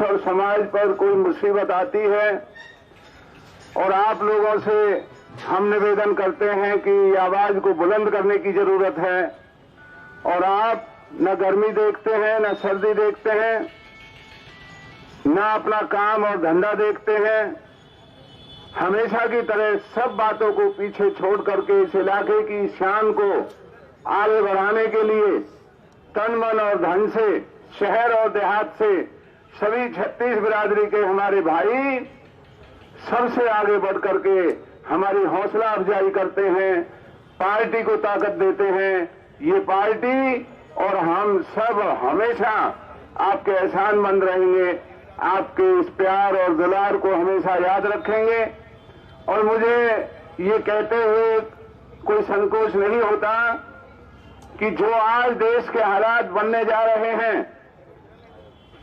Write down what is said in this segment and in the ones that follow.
और समाज पर कोई मुसीबत आती है और आप लोगों से हम निवेदन करते हैं कि आवाज को बुलंद करने की जरूरत है। और आप न गर्मी देखते हैं, न सर्दी देखते हैं, न अपना काम और धंधा देखते हैं। हमेशा की तरह सब बातों को पीछे छोड़ करके इस इलाके की शान को आगे बढ़ाने के लिए तन मन और धन से, शहर और देहात से सभी 36 बिरादरी के हमारे भाई सबसे आगे बढ़ करके हमारी हौसला अफजाई करते हैं, पार्टी को ताकत देते हैं। ये पार्टी और हम सब हमेशा आपके एहसानमंद रहेंगे, आपके इस प्यार और दुलार को हमेशा याद रखेंगे। और मुझे ये कहते हुए कोई संकोच नहीं होता कि जो आज देश के हालात बनने जा रहे हैं,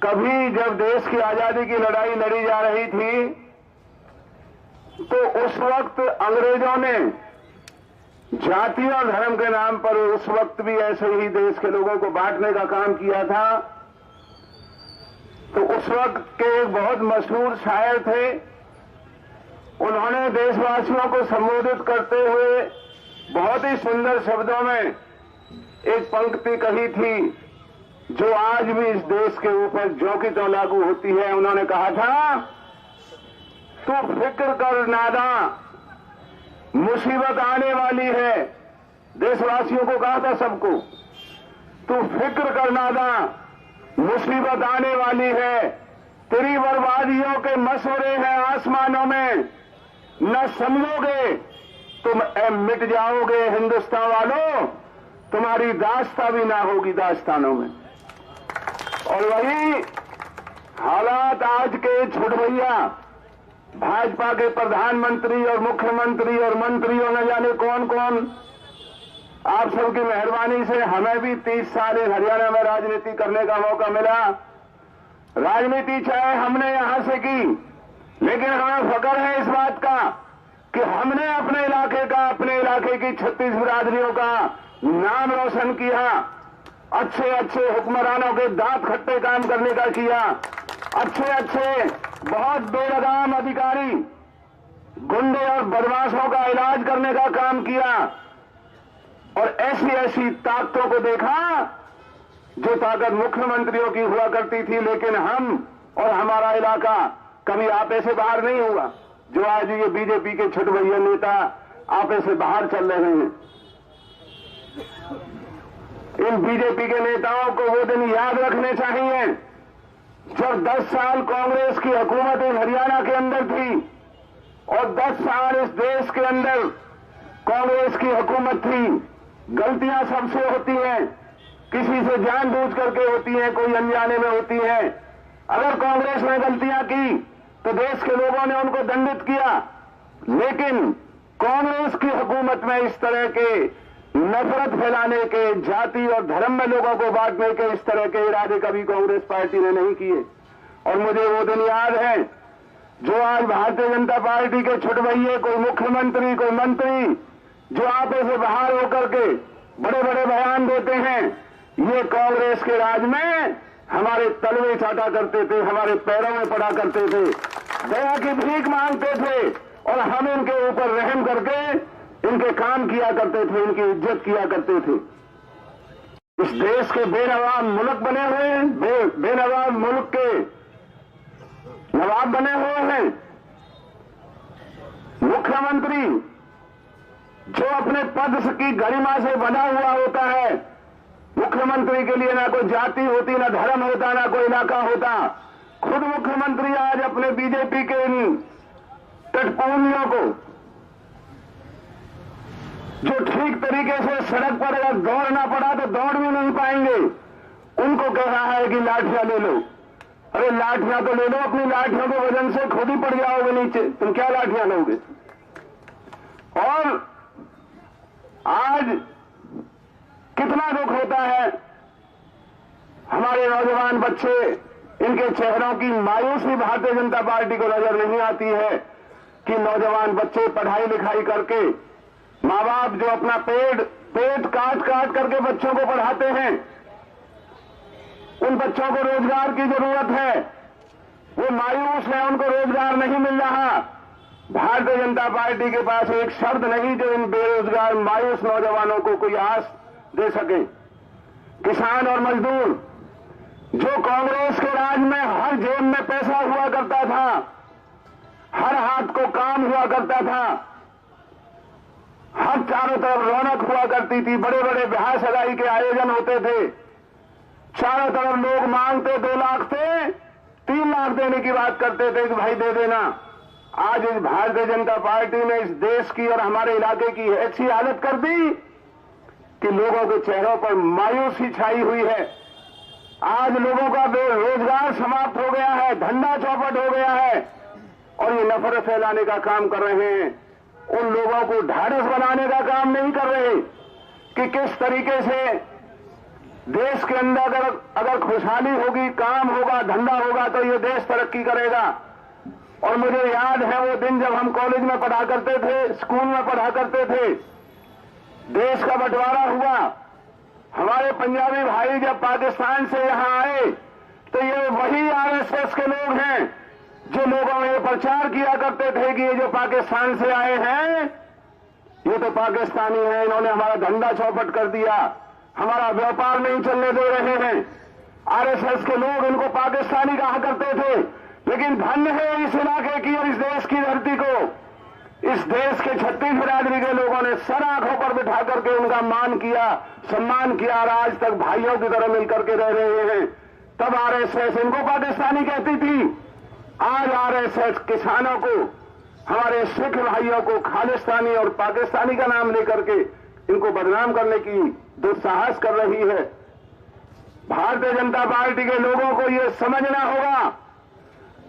कभी जब देश की आजादी की लड़ाई लड़ी जा रही थी तो उस वक्त अंग्रेजों ने जाति और धर्म के नाम पर उस वक्त भी ऐसे ही देश के लोगों को बांटने का काम किया था। तो उस वक्त के एक बहुत मशहूर शायर थे, उन्होंने देशवासियों को संबोधित करते हुए बहुत ही सुंदर शब्दों में एक पंक्ति कही थी जो आज भी इस देश के ऊपर ज्यों की त्यों लागू होती है। उन्होंने कहा था, तू फिक्र कर नादा मुसीबत आने वाली है। देशवासियों को कहा था सबको, तू फिक्र कर नादा मुसीबत आने वाली है। तेरी बर्बादियों के मसवरे हैं आसमानों में, न समझोगे तुम मिट जाओगे हिंदुस्तान वालों, तुम्हारी दास्तां भी ना होगी दास्तानों में। और वही हालात आज के छुटभैया भाजपा के प्रधानमंत्री और मुख्यमंत्री और मंत्रियों न जाने कौन कौन, आप सबकी मेहरबानी से हमें भी 30 साल हरियाणा में राजनीति करने का मौका मिला। राजनीति चाहे हमने यहां से की, लेकिन हमें फख्र है इस बात का कि हमने अपने इलाके का, अपने इलाके की 36 बिरादरियों का नाम रोशन किया। अच्छे अच्छे हुक्मरानों के दांत खट्टे काम करने का किया। अच्छे अच्छे बहुत बेलगाम अधिकारी, गुंडे और बदमाशों का इलाज करने का काम किया। और ऐसी ऐसी ताकतों को देखा जो ताकत मुख्यमंत्रियों की हुआ करती थी, लेकिन हम और हमारा इलाका कभी आपे से बाहर नहीं हुआ। जो आज ये बीजेपी के छुटभैया नेता आपे से बाहर चल रहे हैं, इन बीजेपी के नेताओं को वो दिन याद रखने चाहिए जब 10 साल कांग्रेस की हुकूमत इस हरियाणा के अंदर थी और 10 साल इस देश के अंदर कांग्रेस की हुकूमत थी। गलतियां सबसे होती हैं, किसी से जानबूझ करके होती हैं, कोई अनजाने में होती है। अगर कांग्रेस ने गलतियां की तो देश के लोगों ने उनको दंडित किया, लेकिन कांग्रेस की हुकूमत में इस तरह के नफरत फैलाने के, जाति और धर्म में लोगों को बांटने के इस तरह के इरादे कभी कांग्रेस पार्टी ने नहीं किए। और मुझे वो दिन याद है जो आज भारतीय जनता पार्टी के छुटभैये, कोई मुख्यमंत्री, कोई मंत्री जो आपे से बाहर होकर के बड़े बड़े बयान देते हैं, ये कांग्रेस के राज में हमारे तलवे चाटा करते थे, हमारे पैरों में पड़ा करते थे, दया की भीख मांगते थे और हम इनके ऊपर रहम करके इनके काम किया करते थे, इनकी इज्जत किया करते थे। इस देश के बेनवाब मुल्क बने हुए हैं, बेनवाब मुल्क के नवाब बने हुए हैं। मुख्यमंत्री जो अपने पद की गरिमा से बना हुआ होता है, मुख्यमंत्री के लिए ना कोई जाति होती, ना धर्म होता, ना कोई इलाका होता। खुद मुख्यमंत्री आज अपने बीजेपी के इन टटपूनियों को, जो ठीक तरीके से सड़क पर अगर दौड़ना पड़ा तो दौड़ भी नहीं पाएंगे, उनको कह रहा है कि लाठियां ले लो। अरे लाठियां तो ले लो, अपनी लाठियों के वजन से खुद ही पड़ जाओगे नीचे, तुम क्या लाठियां लोगे। और आज कितना दुख होता है, हमारे नौजवान बच्चे, इनके चेहरों की मायूसी भारतीय जनता पार्टी को नजर नहीं आती है कि नौजवान बच्चे पढ़ाई लिखाई करके, माँ बाप जो अपना पेट काट काट करके बच्चों को पढ़ाते हैं, उन बच्चों को रोजगार की जरूरत है। मायूस हैं, उनको रोजगार नहीं मिल रहा। भारतीय जनता पार्टी के पास एक शब्द नहीं जो इन बेरोजगार मायूस नौजवानों को कोई आस दे सके। किसान और मजदूर जो कांग्रेस के राज में हर जेब में पैसा हुआ करता था, हर हाथ को काम हुआ करता था, हर चारों तरफ रौनक हुआ करती थी, बड़े बड़े ब्याह सगाई के आयोजन होते थे, चारों तरफ लोग मांगते 2 लाख थे, 3 लाख देने की बात करते थे कि भाई दे देना। आज इस भारतीय जनता पार्टी ने इस देश की और हमारे इलाके की ऐसी हालत कर दी कि लोगों के चेहरों पर मायूसी छाई हुई है। आज लोगों का रोजगार समाप्त हो गया है, धंधा चौपट हो गया है, और ये नफरत फैलाने का काम कर रहे हैं। उन लोगों को ढाढ़स बनाने का काम नहीं कर रहे कि किस तरीके से देश के अंदर अगर खुशहाली होगी, काम होगा, धंधा होगा तो ये देश तरक्की करेगा। और मुझे याद है वो दिन जब हम कॉलेज में पढ़ा करते थे, स्कूल में पढ़ा करते थे, देश का बंटवारा हुआ, हमारे पंजाबी भाई जब पाकिस्तान से यहां आए तो ये वही आरएसएस के लोग हैं जो लोगों ने प्रचार किया करते थे कि ये जो पाकिस्तान से आए हैं ये तो पाकिस्तानी हैं, इन्होंने हमारा धंधा चौपट कर दिया, हमारा व्यापार नहीं चलने दे रहे हैं। आरएसएस के लोग इनको पाकिस्तानी कहा करते थे, लेकिन धन्य है इस इलाके की और इस देश की धरती को, इस देश के 36 बिरादरी के लोगों ने सर आंखों पर बिठा करके उनका मान किया, सम्मान किया और आज तक भाइयों की तरह मिलकर के रह रहे हैं। तब आरएसएस इनको पाकिस्तानी कहती थी, आज आरएसएस किसानों को, हमारे सिख भाइयों को खालिस्तानी और पाकिस्तानी का नाम लेकर के इनको बदनाम करने की दुस्साहस कर रही है। भारतीय जनता पार्टी के लोगों को यह समझना होगा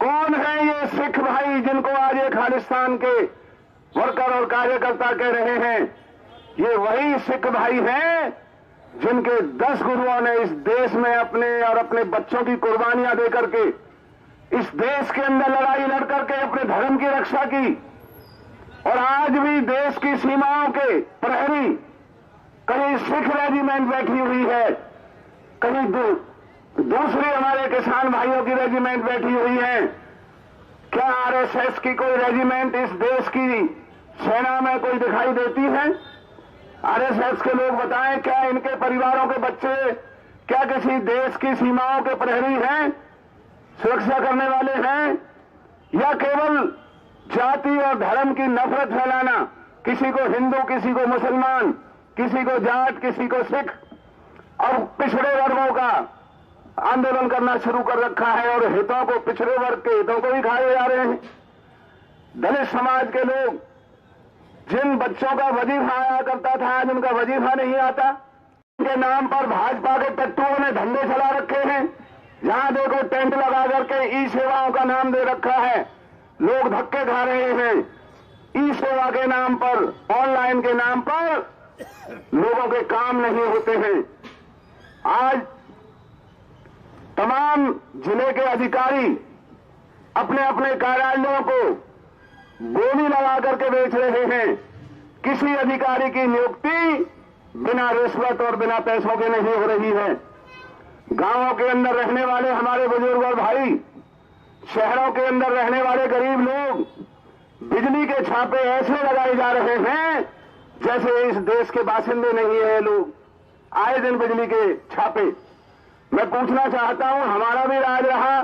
कौन है ये सिख भाई जिनको आज ये खालिस्तान के वर्कर और कार्यकर्ता कह रहे हैं। ये वही सिख भाई हैं जिनके 10 गुरुओं ने इस देश में अपने और अपने बच्चों की कुर्बानियां देकर के इस देश के अंदर लड़ाई लड़ करके अपने धर्म की रक्षा की, और आज भी देश की सीमाओं के प्रहरी, कहीं सिख रेजिमेंट बैठी हुई है, कहीं दूसरे हमारे किसान भाइयों की रेजिमेंट बैठी हुई है। क्या आरएसएस की कोई रेजिमेंट इस देश की सेना में कोई दिखाई देती है? आरएसएस के लोग बताएं, क्या इनके परिवारों के बच्चे क्या किसी देश की सीमाओं के प्रहरी हैं, सुरक्षा करने वाले हैं, या केवल जाति और धर्म की नफरत फैलाना, किसी को हिंदू, किसी को मुसलमान, किसी को जाट, किसी को सिख, और पिछड़े वर्गों का आंदोलन करना शुरू कर रखा है और हितों को, पिछड़े वर्ग के हितों को भी खाए जा रहे हैं। दलित समाज के लोग जिन बच्चों का वजीफा आया करता था आज उनका वजीफा नहीं आता, उनके नाम पर भाजपा के टट्टुओं ने धंधे चला रखे हैं। जहां देखो टेंट लगा करके ई सेवाओं का नाम दे रखा है, लोग धक्के खा रहे हैं। ई सेवा के नाम पर, ऑनलाइन के नाम पर लोगों के काम नहीं होते हैं। आज तमाम जिले के अधिकारी अपने अपने कार्यालयों को बोली लगा करके बेच रहे हैं। किसी अधिकारी की नियुक्ति बिना रिश्वत और बिना पैसों के नहीं हो रही है। गांवों के अंदर रहने वाले हमारे बुजुर्ग और भाई, शहरों के अंदर रहने वाले गरीब लोग, बिजली के छापे ऐसे लगाए जा रहे हैं जैसे इस देश के बासिंदे नहीं है लोग। आए दिन बिजली के छापे। मैं पूछना चाहता हूं, हमारा भी राज रहा,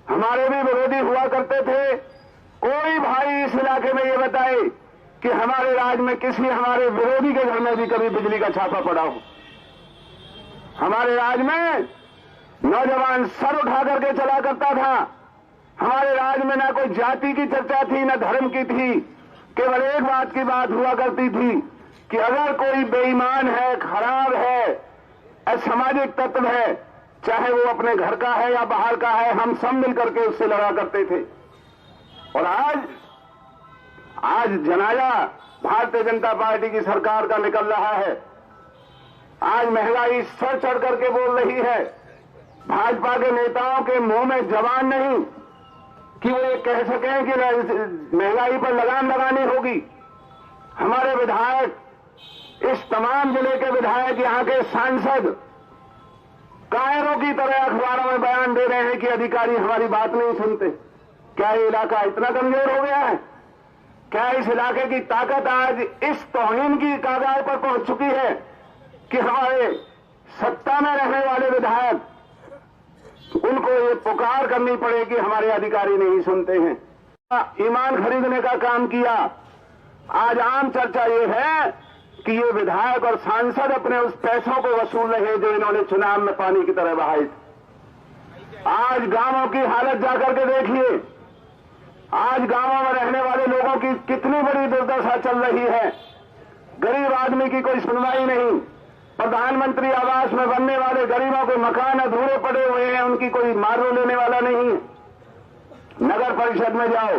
हमारे भी विरोधी हुआ करते थे, कोई भाई इस इलाके में ये बताए कि हमारे राज में किसी हमारे विरोधी के घर में भी कभी बिजली का छापा पड़ा हो। हमारे राज में नौजवान सर उठा करके चला करता था। हमारे राज में ना कोई जाति की चर्चा थी, ना धर्म की थी। केवल एक बात की बात हुआ करती थी कि अगर कोई बेईमान है, खराब है, असामाजिक तत्व है, चाहे वो अपने घर का है या बाहर का है, हम सब मिलकर के उससे लड़ा करते थे। और आज जनाजा भारतीय जनता पार्टी की सरकार का निकल रहा है। आज महंगाई सर चढ़ करके बोल रही है। भाजपा के नेताओं के मुंह में जबान नहीं कि वो ये कह सकें कि महंगाई पर लगाम लगानी होगी। हमारे विधायक, इस तमाम जिले के विधायक, यहां के सांसद कायरों की तरह अखबारों में बयान दे रहे हैं कि अधिकारी हमारी बात नहीं सुनते। क्या ये इलाका इतना कमजोर हो गया है? क्या इस इलाके की ताकत आज इस तौहीन की कगार पर पहुंच चुकी है कि हमारे सत्ता में रहने वाले विधायक, उनको ये पुकार करनी पड़े कि हमारे अधिकारी नहीं सुनते हैं? ईमान खरीदने का काम किया। आज आम चर्चा ये है कि ये विधायक और सांसद अपने उस पैसों को वसूल रहे जो इन्होंने चुनाव में पानी की तरह बहाए थे। आज गांवों की हालत जाकर के देखिए। आज गांवों में रहने वाले लोगों की कितनी बड़ी दुर्दशा चल रही है। गरीब आदमी की कोई सुनवाई नहीं। प्रधानमंत्री आवास में बनने वाले गरीबों के मकान अधूरे पड़े हुए हैं, उनकी कोई मारो लेने वाला नहीं है। नगर परिषद में जाओ,